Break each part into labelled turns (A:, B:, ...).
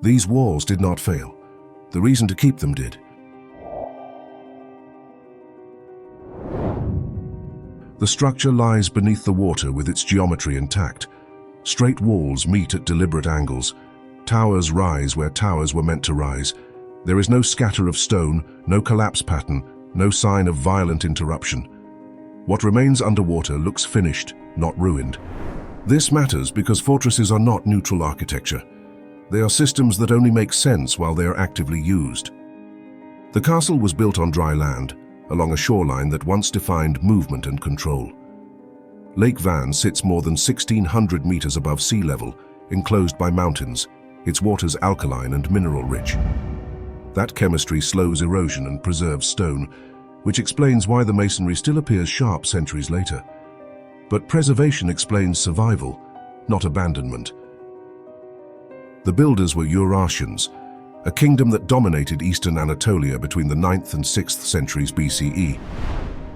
A: These walls did not fail. The reason to keep them did. The structure lies beneath the water with its geometry intact. Straight walls meet at deliberate angles. Towers rise where towers were meant to rise. There is no scatter of stone, no collapse pattern, no sign of violent interruption. What remains underwater looks finished, not ruined. This matters because fortresses are not neutral architecture. They are systems that only make sense while they are actively used. The castle was built on dry land, along a shoreline that once defined movement and control. Lake Van sits more than 1,600 meters above sea level, enclosed by mountains, its waters alkaline and mineral-rich. That chemistry slows erosion and preserves stone, which explains why the masonry still appears sharp centuries later. But preservation explains survival, not abandonment. The builders were Eurasians, a kingdom that dominated eastern Anatolia between the 9th and 6th centuries BCE.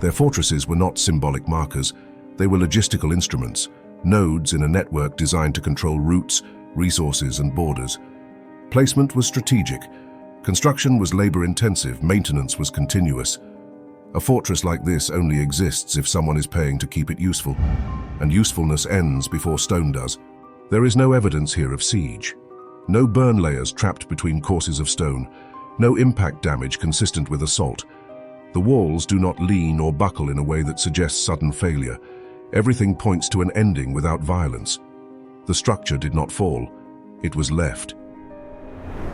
A: Their fortresses were not symbolic markers, they were logistical instruments, nodes in a network designed to control routes, resources, and borders. Placement was strategic, construction was labor-intensive, maintenance was continuous. A fortress like this only exists if someone is paying to keep it useful, and usefulness ends before stone does. There is no evidence here of siege. No burn layers trapped between courses of stone, no impact damage consistent with assault. The walls do not lean or buckle in a way that suggests sudden failure. Everything points to an ending without violence. The structure did not fall, it was left.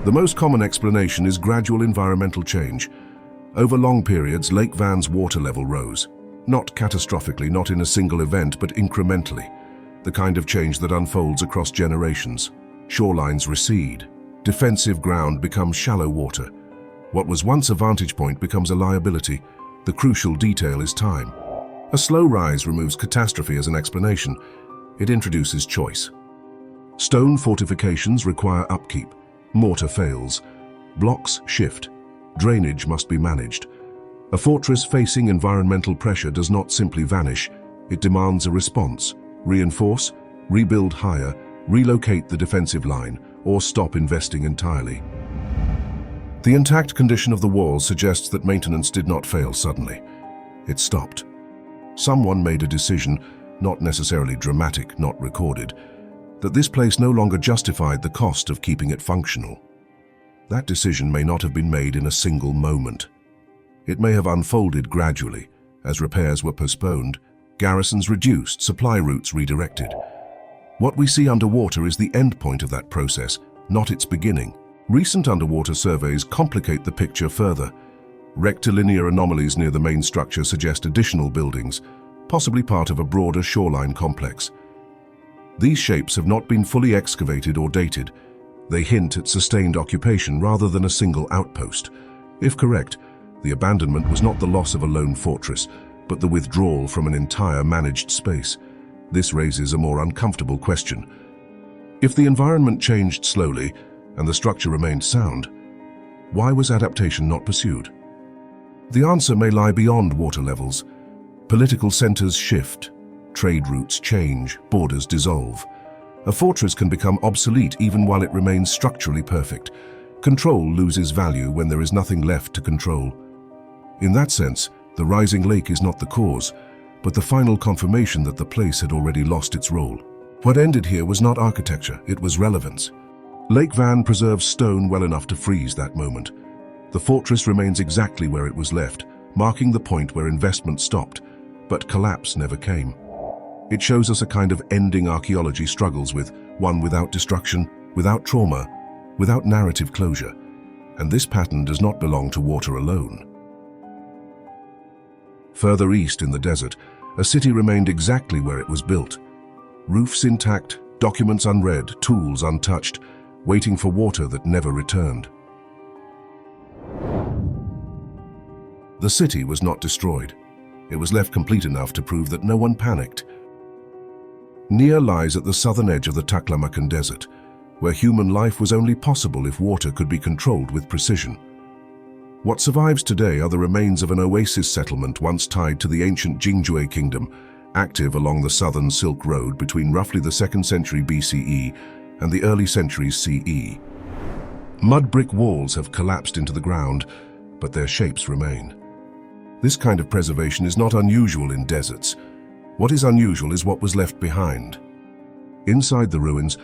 A: The most common explanation is gradual environmental change. Over long periods, Lake Van's water level rose. Not catastrophically, not in a single event, but incrementally. The kind of change that unfolds across generations. Shorelines recede. Defensive ground becomes shallow water. What was once a vantage point becomes a liability. The crucial detail is time. A slow rise removes catastrophe as an explanation. It introduces choice. Stone fortifications require upkeep. Mortar fails. Blocks shift. Drainage must be managed. A fortress facing environmental pressure does not simply vanish. It demands a response. Reinforce, rebuild higher, relocate the defensive line, or stop investing entirely. The intact condition of the walls suggests that maintenance did not fail suddenly. It stopped. Someone made a decision, not necessarily dramatic, not recorded, that this place no longer justified the cost of keeping it functional. That decision may not have been made in a single moment. It may have unfolded gradually, as repairs were postponed, garrisons reduced, supply routes redirected. What we see underwater is the end point of that process, not its beginning. Recent underwater surveys complicate the picture further. Rectilinear anomalies near the main structure suggest additional buildings, possibly part of a broader shoreline complex. These shapes have not been fully excavated or dated. They hint at sustained occupation rather than a single outpost. If correct, the abandonment was not the loss of a lone fortress, but the withdrawal from an entire managed space. This raises a more uncomfortable question. If the environment changed slowly and the structure remained sound, why was adaptation not pursued? The answer may lie beyond water levels. Political centers shift, trade routes change, borders dissolve. A fortress can become obsolete even while it remains structurally perfect. Control loses value when there is nothing left to control. In that sense, the rising lake is not the cause, but the final confirmation that the place had already lost its role. What ended here was not architecture, it was relevance. Lake Van preserves stone well enough to freeze that moment. The fortress remains exactly where it was left, marking the point where investment stopped, but collapse never came. It shows us a kind of ending archaeology struggles with, one without destruction, without trauma, without narrative closure. And this pattern does not belong to water alone. Further east in the desert, a city remained exactly where it was built. Roofs intact, documents unread, tools untouched, waiting for water that never returned. The city was not destroyed. It was left complete enough to prove that no one panicked. Nia lies at the southern edge of the Taklamakan Desert, where human life was only possible if water could be controlled with precision. What survives today are the remains of an Oasis settlement once tied to the ancient Jingjue kingdom, active along the southern Silk Road between roughly the 2nd century BCE and the early centuries CE. Mud brick walls have collapsed into the ground, but their shapes remain. This kind of preservation is not unusual in deserts. What is unusual is what was left behind. Inside the ruins,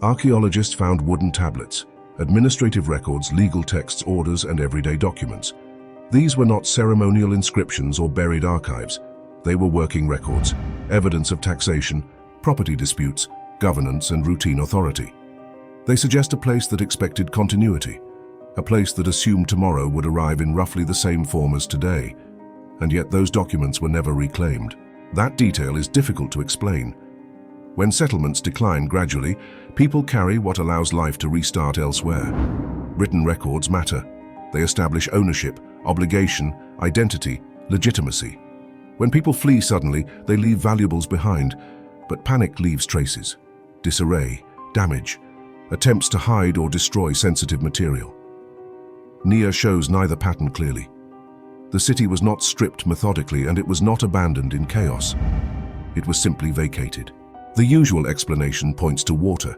A: archaeologists found wooden tablets, administrative records, legal texts, orders, and everyday documents. These were not ceremonial inscriptions or buried archives. They were working records, evidence of taxation, property disputes, governance, and routine authority. They suggest a place that expected continuity, a place that assumed tomorrow would arrive in roughly the same form as today, and yet those documents were never reclaimed. That detail is difficult to explain. When settlements decline gradually, people carry what allows life to restart elsewhere. Written records matter. They establish ownership, obligation, identity, legitimacy. When people flee suddenly, they leave valuables behind, but panic leaves traces. Disarray, damage, attempts to hide or destroy sensitive material. Nia shows neither pattern clearly. The city was not stripped methodically, and it was not abandoned in chaos. It was simply vacated. The usual explanation points to water.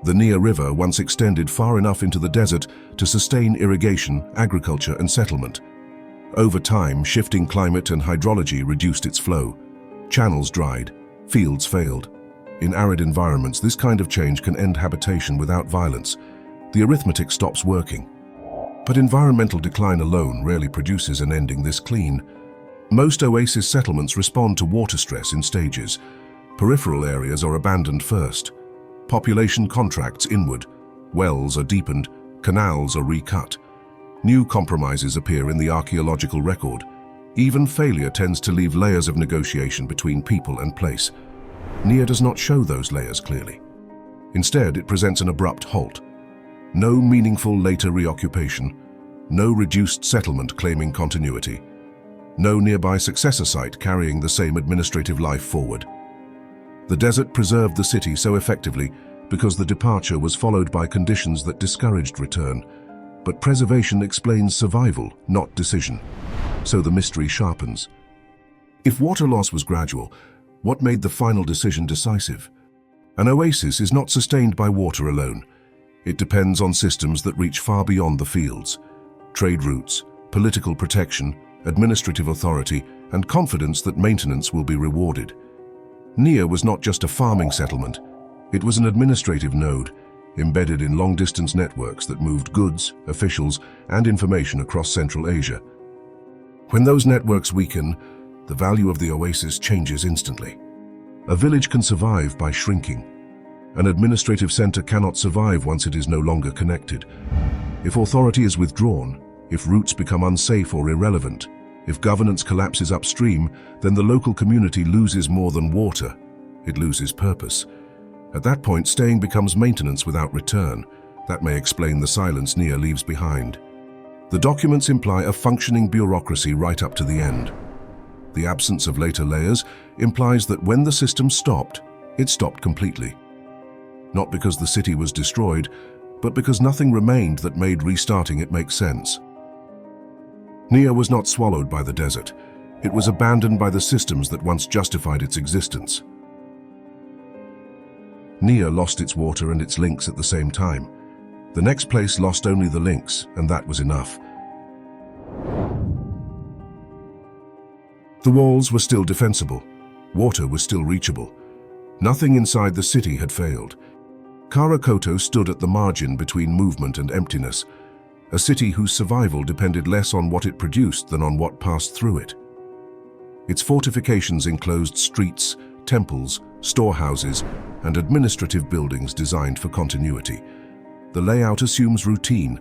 A: The Nia River once extended far enough into the desert to sustain irrigation, agriculture, and settlement. Over time, shifting climate and hydrology reduced its flow. Channels dried, fields failed. In arid environments, this kind of change can end habitation without violence. The arithmetic stops working. But environmental decline alone rarely produces an ending this clean. Most oasis settlements respond to water stress in stages. Peripheral areas are abandoned first. Population contracts inward. Wells are deepened. Canals are recut. New compromises appear in the archaeological record. Even failure tends to leave layers of negotiation between people and place. Nia does not show those layers clearly. Instead, it presents an abrupt halt. No meaningful later reoccupation, no reduced settlement claiming continuity, no nearby successor site carrying the same administrative life forward. The desert preserved the city so effectively because the departure was followed by conditions that discouraged return. But preservation explains survival, not decision. So the mystery sharpens. If water loss was gradual, what made the final decision decisive? An oasis is not sustained by water alone. It depends on systems that reach far beyond the fields. Trade routes, political protection, administrative authority, and confidence that maintenance will be rewarded. Nia was not just a farming settlement. It was an administrative node, embedded in long-distance networks that moved goods, officials, and information across Central Asia. When those networks weaken, the value of the oasis changes instantly. A village can survive by shrinking. An administrative center cannot survive once it is no longer connected. If authority is withdrawn, if routes become unsafe or irrelevant, if governance collapses upstream, then the local community loses more than water. It loses purpose. At that point, staying becomes maintenance without return. That may explain the silence Nia leaves behind. The documents imply a functioning bureaucracy right up to the end. The absence of later layers implies that when the system stopped, it stopped completely. Not because the city was destroyed, but because nothing remained that made restarting it make sense. Nia was not swallowed by the desert. It was abandoned by the systems that once justified its existence. Nia lost its water and its links at the same time. The next place lost only the links, and that was enough. The walls were still defensible. Water was still reachable. Nothing inside the city had failed. Khara-Khoto stood at the margin between movement and emptiness, a city whose survival depended less on what it produced than on what passed through it. Its fortifications enclosed streets, temples, storehouses, and administrative buildings designed for continuity. The layout assumes routine,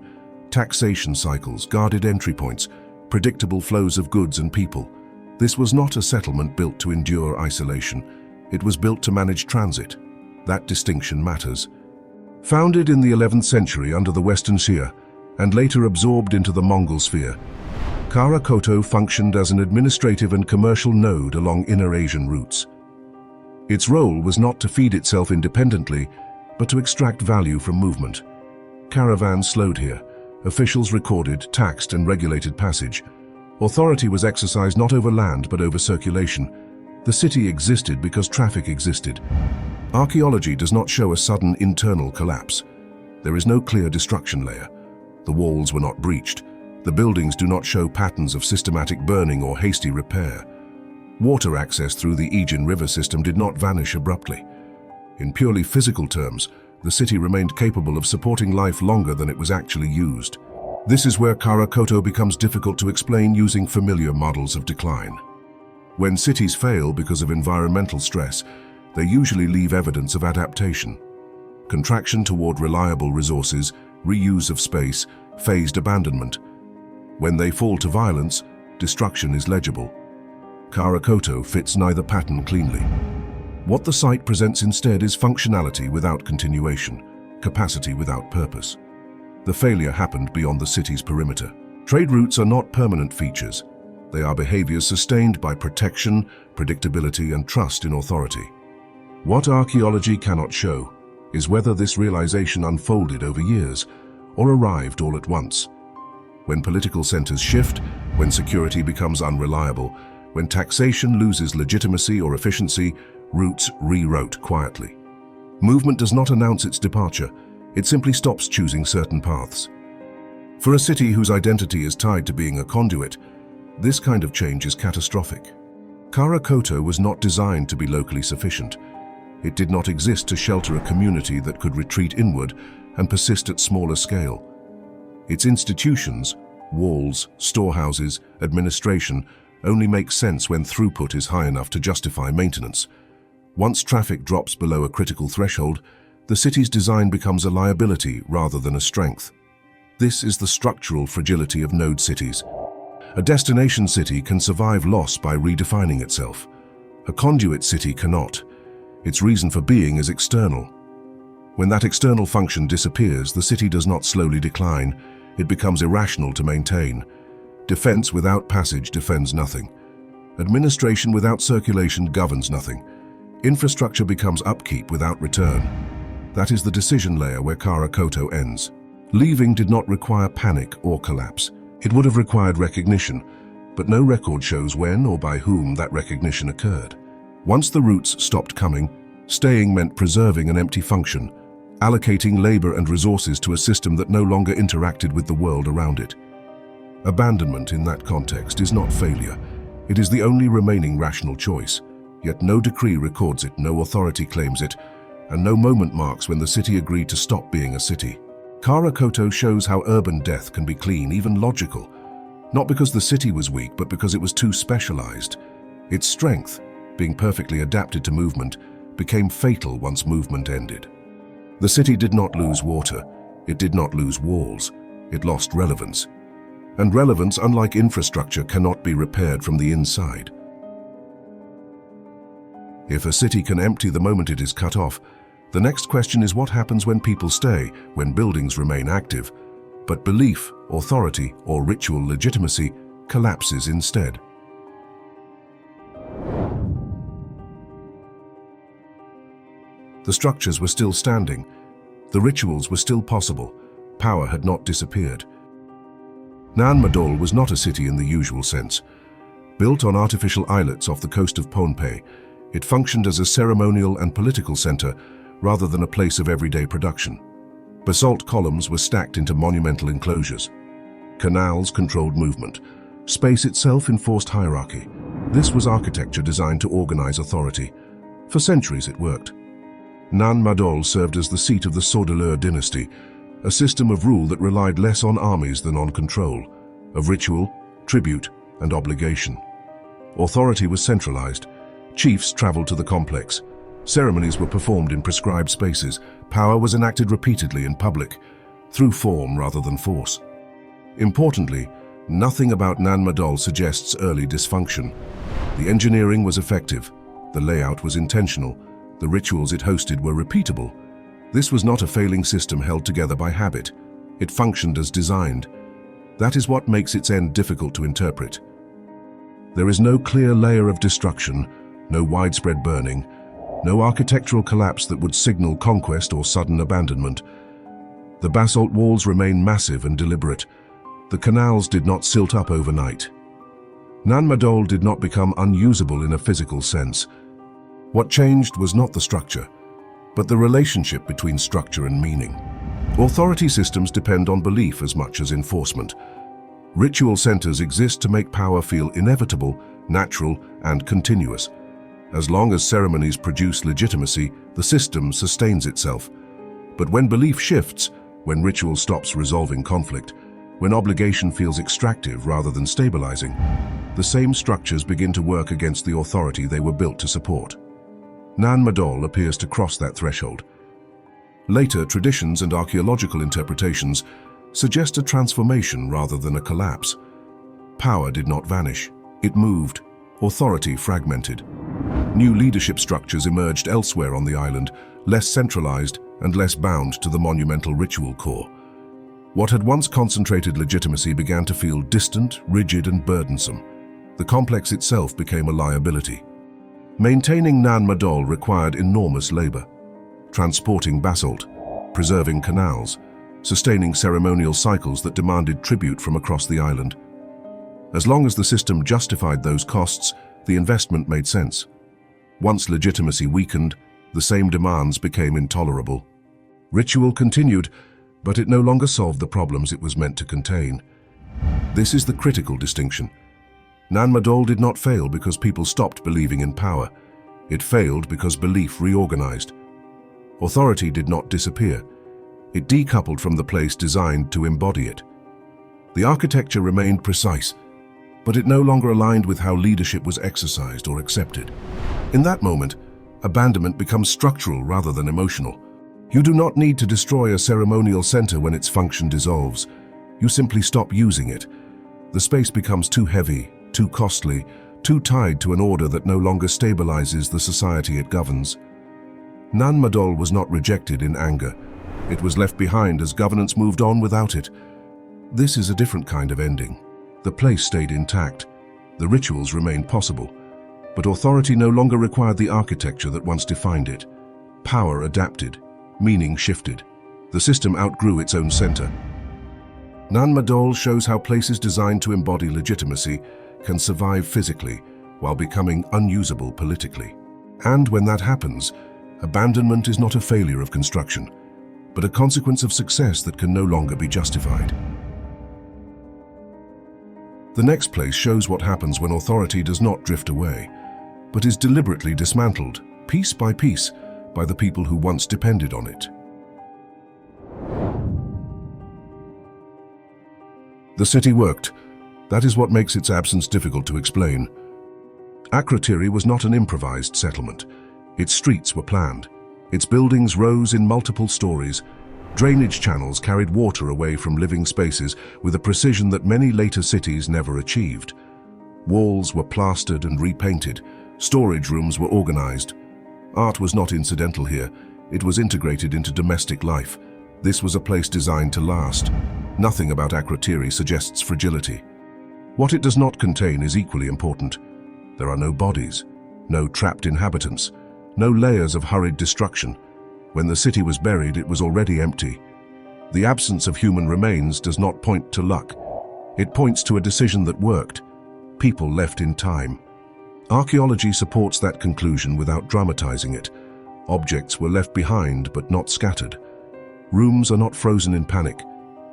A: taxation cycles, guarded entry points, predictable flows of goods and people. This was not a settlement built to endure isolation. It was built to manage transit. That distinction matters. Founded in the 11th century under the Western Shia, and later absorbed into the Mongol sphere, Khara-Khoto functioned as an administrative and commercial node along inner Asian routes. Its role was not to feed itself independently, but to extract value from movement. Caravans slowed here. Officials recorded, taxed, and regulated passage. Authority was exercised not over land, but over circulation. The city existed because traffic existed. Archaeology does not show a sudden internal collapse. There is no clear destruction layer. The walls were not breached. The buildings do not show patterns of systematic burning or hasty repair. Water access through the Aegean river system did not vanish abruptly. In purely physical terms, the city remained capable of supporting life longer than it was actually used. This is where Khara-Khoto becomes difficult to explain using familiar models of decline. When cities fail because of environmental stress, they usually leave evidence of adaptation. Contraction toward reliable resources, reuse of space, phased abandonment. When they fall to violence, destruction is legible. Khara-Khoto fits neither pattern cleanly. What the site presents instead is functionality without continuation, capacity without purpose. The failure happened beyond the city's perimeter. Trade routes are not permanent features. They are behaviors sustained by protection, predictability, and trust in authority. What archaeology cannot show is whether this realization unfolded over years or arrived all at once. When political centers shift, when security becomes unreliable, when taxation loses legitimacy or efficiency, routes reroute quietly. Movement does not announce its departure. It simply stops choosing certain paths. For a city whose identity is tied to being a conduit, this kind of change is catastrophic. Khara-Khoto was not designed to be locally sufficient. It did not exist to shelter a community that could retreat inward and persist at smaller scale. Its institutions, walls, storehouses, administration, only make sense when throughput is high enough to justify maintenance. Once traffic drops below a critical threshold, the city's design becomes a liability rather than a strength. This is the structural fragility of node cities. A destination city can survive loss by redefining itself. A conduit city cannot. Its reason for being is external. When that external function disappears, the city does not slowly decline. It becomes irrational to maintain. Defense without passage defends nothing. Administration without circulation governs nothing. Infrastructure becomes upkeep without return. That is the decision layer where Khara-Khoto ends. Leaving did not require panic or collapse. It would have required recognition, but no record shows when or by whom that recognition occurred. Once the roots stopped coming, staying meant preserving an empty function, allocating labor and resources to a system that no longer interacted with the world around it. Abandonment in that context is not failure. It is the only remaining rational choice, yet no decree records it, no authority claims it, and no moment marks when the city agreed to stop being a city. Khara-Khoto shows how urban death can be clean, even logical, not because the city was weak, but because it was too specialized. Its strength, being perfectly adapted to movement, became fatal once movement ended. The city did not lose water, it did not lose walls, it lost relevance. And relevance, unlike infrastructure, cannot be repaired from the inside. If a city can empty the moment it is cut off, the next question is what happens when people stay, when buildings remain active, but belief, authority, or ritual legitimacy collapses instead. The structures were still standing. The rituals were still possible. Power had not disappeared. Madol was not a city in the usual sense. Built on artificial islets off the coast of Pohnpei, it functioned as a ceremonial and political center rather than a place of everyday production. Basalt columns were stacked into monumental enclosures. Canals controlled movement. Space itself enforced hierarchy. This was architecture designed to organize authority. For centuries it worked. Madol served as the seat of the Akrotiri dynasty, a system of rule that relied less on armies than on control, of ritual, tribute, and obligation. Authority was centralized. Chiefs traveled to the complex. Ceremonies were performed in prescribed spaces. Power was enacted repeatedly in public, through form rather than force. Importantly, nothing about Madol suggests early dysfunction. The engineering was effective. The layout was intentional. The rituals it hosted were repeatable. This was not a failing system held together by habit. It functioned as designed. That is what makes its end difficult to interpret. There is no clear layer of destruction, no widespread burning, no architectural collapse that would signal conquest or sudden abandonment. The basalt walls remain massive and deliberate. The canals did not silt up overnight. Madol did not become unusable in a physical sense. What changed was not the structure, but the relationship between structure and meaning. Authority systems depend on belief as much as enforcement. Ritual centers exist to make power feel inevitable, natural, and continuous. As long as ceremonies produce legitimacy, the system sustains itself. But when belief shifts, when ritual stops resolving conflict, when obligation feels extractive rather than stabilizing, the same structures begin to work against the authority they were built to support. Madol appears to cross that threshold. Later, traditions and archaeological interpretations suggest a transformation rather than a collapse. Power did not vanish. It moved. Authority fragmented. New leadership structures emerged elsewhere on the island, less centralized and less bound to the monumental ritual core. What had once concentrated legitimacy began to feel distant, rigid, and burdensome. The complex itself became a liability. Maintaining Madol required enormous labor. Transporting basalt, preserving canals, sustaining ceremonial cycles that demanded tribute from across the island. As long as the system justified those costs, the investment made sense. Once legitimacy weakened, the same demands became intolerable. Ritual continued, but it no longer solved the problems it was meant to contain. This is the critical distinction. Madol did not fail because people stopped believing in power. It failed because belief reorganized. Authority did not disappear. It decoupled from the place designed to embody it. The architecture remained precise, but it no longer aligned with how leadership was exercised or accepted. In that moment, abandonment becomes structural rather than emotional. You do not need to destroy a ceremonial center when its function dissolves. You simply stop using it. The space becomes too heavy, too costly, too tied to an order that no longer stabilizes the society it governs. Madol was not rejected in anger. It was left behind as governance moved on without it. This is a different kind of ending. The place stayed intact. The rituals remained possible. But authority no longer required the architecture that once defined it. Power adapted. Meaning shifted. The system outgrew its own center. Madol shows how places designed to embody legitimacy can survive physically while becoming unusable politically. And when that happens, abandonment is not a failure of construction, but a consequence of success that can no longer be justified. The next place shows what happens when authority does not drift away, but is deliberately dismantled, piece by piece, by the people who once depended on it. The city worked. That is what makes its absence difficult to explain. Akrotiri was not an improvised settlement. Its streets were planned. Its buildings rose in multiple stories. Drainage channels carried water away from living spaces with a precision that many later cities never achieved. Walls were plastered and repainted. Storage rooms were organized. Art was not incidental here. It was integrated into domestic life. This was a place designed to last. Nothing about Akrotiri suggests fragility. What it does not contain is equally important. There are no bodies, no trapped inhabitants, no layers of hurried destruction. When the city was buried, it was already empty. The absence of human remains does not point to luck. It points to a decision that worked. People left in time. Archaeology supports that conclusion without dramatizing it. Objects were left behind but not scattered. Rooms are not frozen in panic.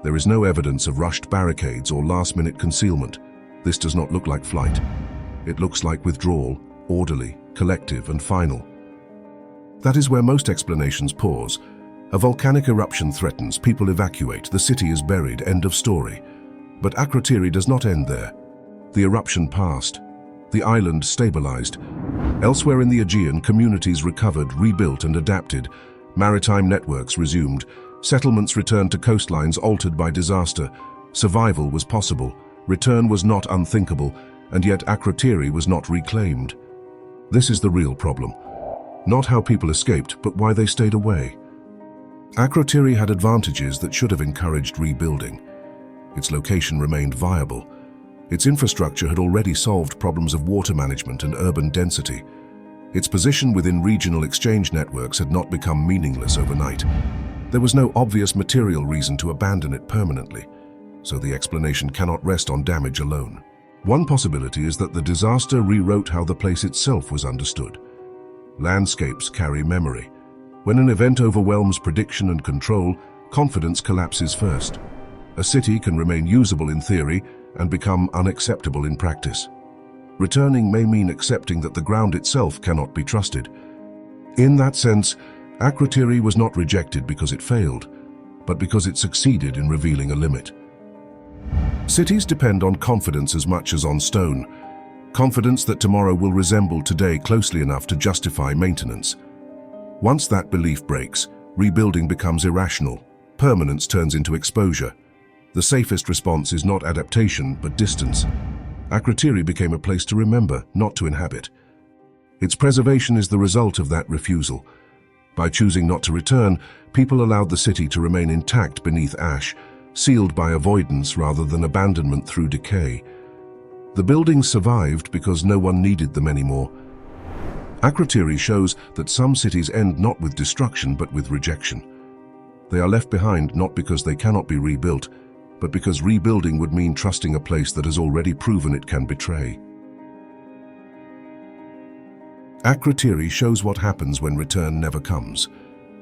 A: There is no evidence of rushed barricades or last-minute concealment. This does not look like flight. It looks like withdrawal, orderly, collective, and final. That is where most explanations pause. A volcanic eruption threatens, people evacuate, the city is buried, end of story. But Akrotiri does not end there. The eruption passed. The island stabilized. Elsewhere in the Aegean, communities recovered, rebuilt, and adapted. Maritime networks resumed. Settlements returned to coastlines altered by disaster. Survival was possible. Return was not unthinkable, and yet Akrotiri was not reclaimed. This is the real problem. Not how people escaped, but why they stayed away. Akrotiri had advantages that should have encouraged rebuilding. Its location remained viable. Its infrastructure had already solved problems of water management and urban density. Its position within regional exchange networks had not become meaningless overnight. There was no obvious material reason to abandon it permanently, so the explanation cannot rest on damage alone. One possibility is that the disaster rewrote how the place itself was understood. Landscapes carry memory. When an event overwhelms prediction and control, confidence collapses first. A city can remain usable in theory and become unacceptable in practice. Returning may mean accepting that the ground itself cannot be trusted. In that sense, Akrotiri was not rejected because it failed, but because it succeeded in revealing a limit. Cities depend on confidence as much as on stone. Confidence that tomorrow will resemble today closely enough to justify maintenance. Once that belief breaks, rebuilding becomes irrational. Permanence turns into exposure. The safest response is not adaptation, but distance. Akrotiri became a place to remember, not to inhabit. Its preservation is the result of that refusal. By choosing not to return, people allowed the city to remain intact beneath ash, sealed by avoidance rather than abandonment through decay. The buildings survived because no one needed them anymore. Akrotiri shows that some cities end not with destruction but with rejection. They are left behind not because they cannot be rebuilt, but because rebuilding would mean trusting a place that has already proven it can betray. Akrotiri shows what happens when return never comes.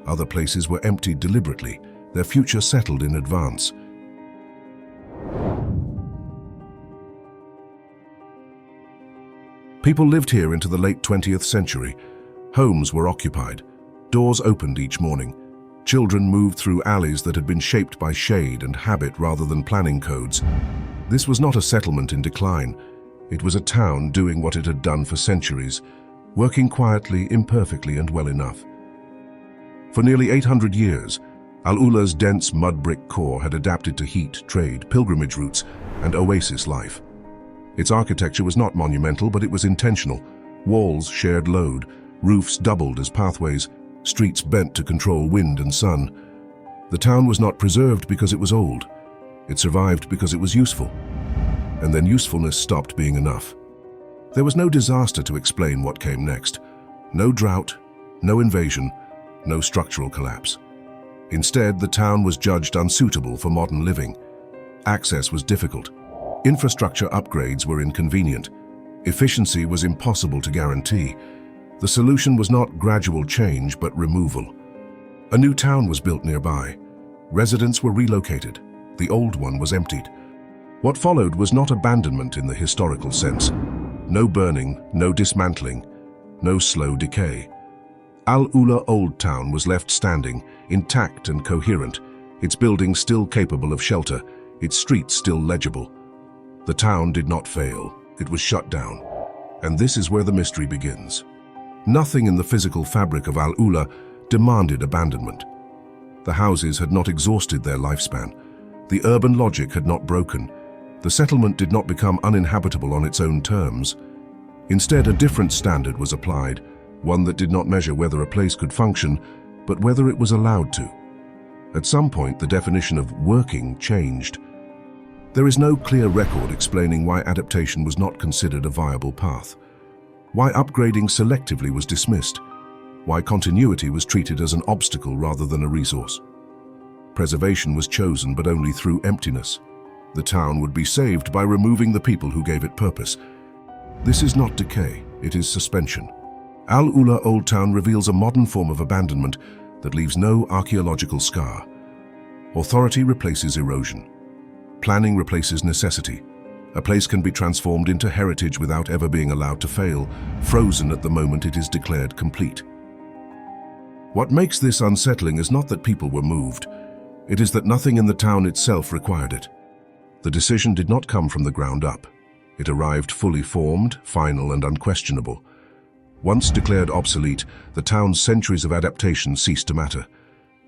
A: Other places were emptied deliberately, their future settled in advance. People lived here into the late 20th century. Homes were occupied. Doors opened each morning. Children moved through alleys that had been shaped by shade and habit rather than planning codes. This was not a settlement in decline. It was a town doing what it had done for centuries, working quietly, imperfectly, and well enough. For nearly 800 years, Al-Ula's dense mud brick core had adapted to heat, trade, pilgrimage routes, and oasis life. Its architecture was not monumental, but it was intentional. Walls shared load, roofs doubled as pathways, streets bent to control wind and sun. The town was not preserved because it was old. It survived because it was useful. And then usefulness stopped being enough. There was no disaster to explain what came next. No drought, no invasion, no structural collapse. Instead, the town was judged unsuitable for modern living. Access was difficult. Infrastructure upgrades were inconvenient. Efficiency was impossible to guarantee. The solution was not gradual change, but removal. A new town was built nearby. Residents were relocated. The old one was emptied. What followed was not abandonment in the historical sense. No burning, no dismantling, no slow decay. Al-Ula Old Town was left standing, intact and coherent, its buildings still capable of shelter, its streets still legible. The town did not fail. It was shut down. And this is where the mystery begins. Nothing in the physical fabric of Al-Ula demanded abandonment. The houses had not exhausted their lifespan. The urban logic had not broken. The settlement did not become uninhabitable on its own terms. Instead, a different standard was applied, one that did not measure whether a place could function, but whether it was allowed to. At some point, the definition of working changed. There is no clear record explaining why adaptation was not considered a viable path, why upgrading selectively was dismissed, why continuity was treated as an obstacle rather than a resource. Preservation was chosen, but only through emptiness. The town would be saved by removing the people who gave it purpose. This is not decay, it is suspension. Al-Ula Old Town reveals a modern form of abandonment that leaves no archaeological scar. Authority replaces erosion. Planning replaces necessity. A place can be transformed into heritage without ever being allowed to fail, frozen at the moment it is declared complete. What makes this unsettling is not that people were moved. It is that nothing in the town itself required it. The decision did not come from the ground up. It arrived fully formed, final, and unquestionable. Once declared obsolete, the town's centuries of adaptation ceased to matter.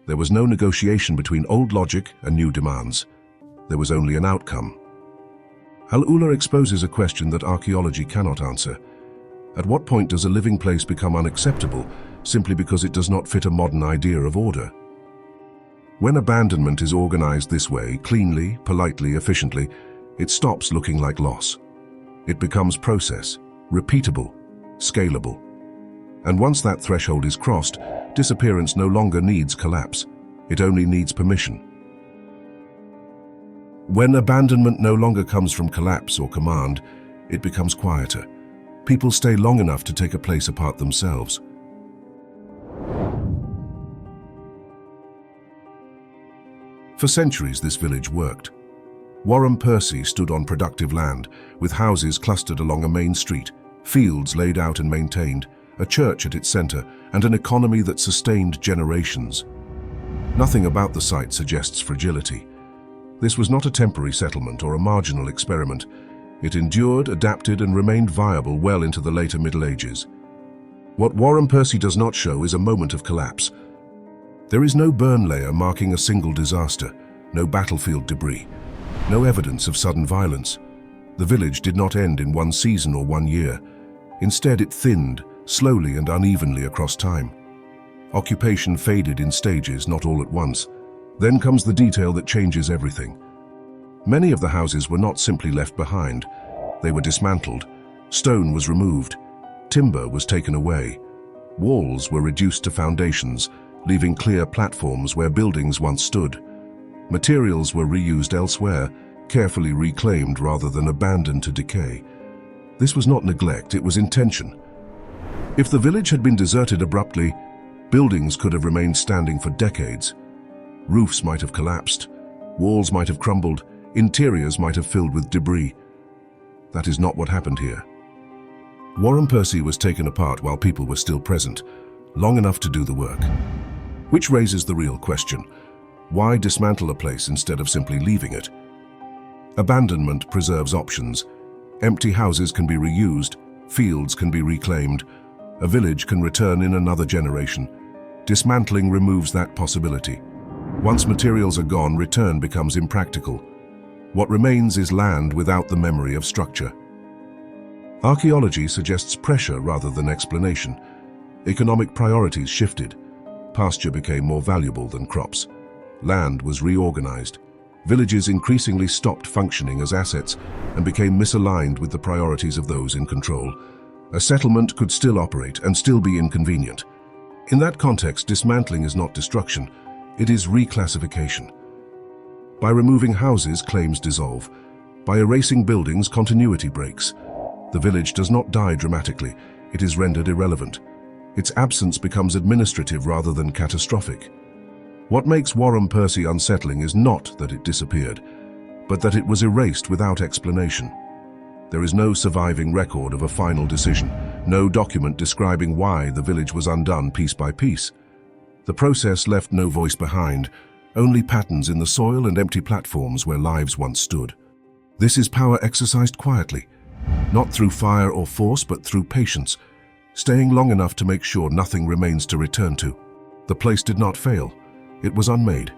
A: There was no negotiation between old logic and new demands. There was only an outcome. Al-Ula exposes a question that archaeology cannot answer. At what point does a living place become unacceptable simply because it does not fit a modern idea of order? When abandonment is organized this way, cleanly, politely, efficiently, it stops looking like loss. It becomes process, repeatable, scalable. And once that threshold is crossed, disappearance no longer needs collapse. It only needs permission. When abandonment no longer comes from collapse or command, it becomes quieter. People stay long enough to take a place apart themselves. For centuries, this village worked. Wharram, Percy stood on productive land, with houses clustered along a main street, fields laid out and maintained, a church at its center, and an economy that sustained generations. Nothing about the site suggests fragility. This was not a temporary settlement or a marginal experiment. It endured, adapted, and remained viable well into the later Middle Ages. What Wharram Percy does not show is a moment of collapse. There is no burn layer marking a single disaster, no battlefield debris, no evidence of sudden violence. The village did not end in one season or one year. Instead, it thinned, slowly and unevenly across time. Occupation faded in stages, not all at once. Then comes the detail that changes everything. Many of the houses were not simply left behind. They were dismantled. Stone was removed. Timber was taken away. Walls were reduced to foundations, leaving clear platforms where buildings once stood. Materials were reused elsewhere, carefully reclaimed rather than abandoned to decay. This was not neglect, it was intention. If the village had been deserted abruptly, buildings could have remained standing for decades. Roofs might have collapsed, walls might have crumbled, interiors might have filled with debris. That is not what happened here. Wharram Percy was taken apart while people were still present, long enough to do the work. Which raises the real question: why dismantle a place instead of simply leaving it? Abandonment preserves options. Empty houses can be reused, fields can be reclaimed, a village can return in another generation. Dismantling removes that possibility. Once materials are gone, return becomes impractical. What remains is land without the memory of structure. Archaeology suggests pressure rather than explanation. Economic priorities shifted. Pasture became more valuable than crops. Land was reorganized. Villages increasingly stopped functioning as assets and became misaligned with the priorities of those in control. A settlement could still operate and still be inconvenient. In that context, dismantling is not destruction, it is reclassification. By removing houses, claims dissolve. By erasing buildings, continuity breaks. The village does not die dramatically, it is rendered irrelevant. Its absence becomes administrative rather than catastrophic. What makes Wharram Percy unsettling is not that it disappeared, but that it was erased without explanation. There is no surviving record of a final decision, no document describing why the village was undone piece by piece. The process left no voice behind, only patterns in the soil and empty platforms where lives once stood. This is power exercised quietly, not through fire or force, but through patience, staying long enough to make sure nothing remains to return to. The place did not fail, it was unmade.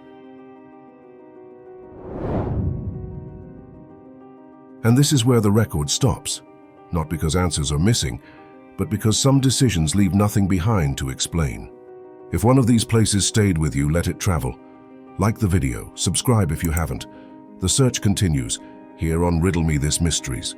A: And this is where the record stops, not because answers are missing, but because some decisions leave nothing behind to explain. If one of these places stayed with you, let it travel. Like the video, subscribe if you haven't. The search continues, here on RiddleMeThis Mysteries.